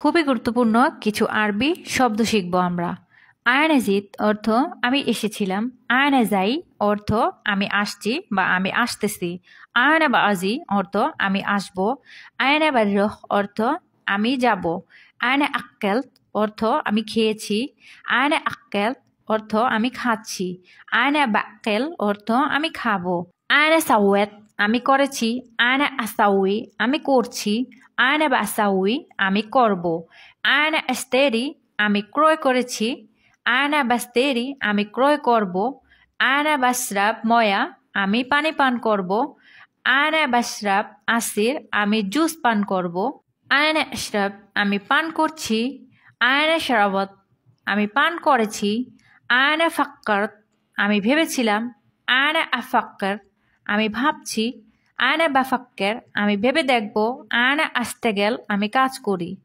খুবই গুরুত্বপূর্ণ কিছু আরবি শব্দ শিখবো আমরা। আয়নাজিত অর্থ আমি এসেছিলাম। আয়নাজাই অর্থ আমি আসছি বা আমি আসতেছি। আয়নাবাজি অর্থ আমি আসব। আয়নাবারহ অর্থ আমি যাব। আয়না আক্কেল অর্থ আমি খেয়েছি। আয়না আক্কেল অর্থ আমি খাচ্ছি। আয়না বাক্কেল অর্থ আমি খাবো। আয়না সাওয়েত আমি করেছি। আয়না আসাউই আমি করছি। আয়না বাসাউই আমি করব। আয়না এস্তেরি আমি ক্রয় করেছি। আয়না বাস্তেরি আমি ক্রয় করব। আয়না বাসরাব ময়া আমি পানি পান করব। আয়না বাসরাব আসির আমি জুস পান করব। আয়না আশরাব আমি পান করছি। আয়না শরাবত আমি পান করেছি। আয়না ফাক্কার আমি ভেবেছিলাম। আয়না আফাক্কার আমি ভাবছি। আয়না বাফাক্কের আমি ভেবে দেখব। আয়না আস্তেগেল আমি কাজ করি।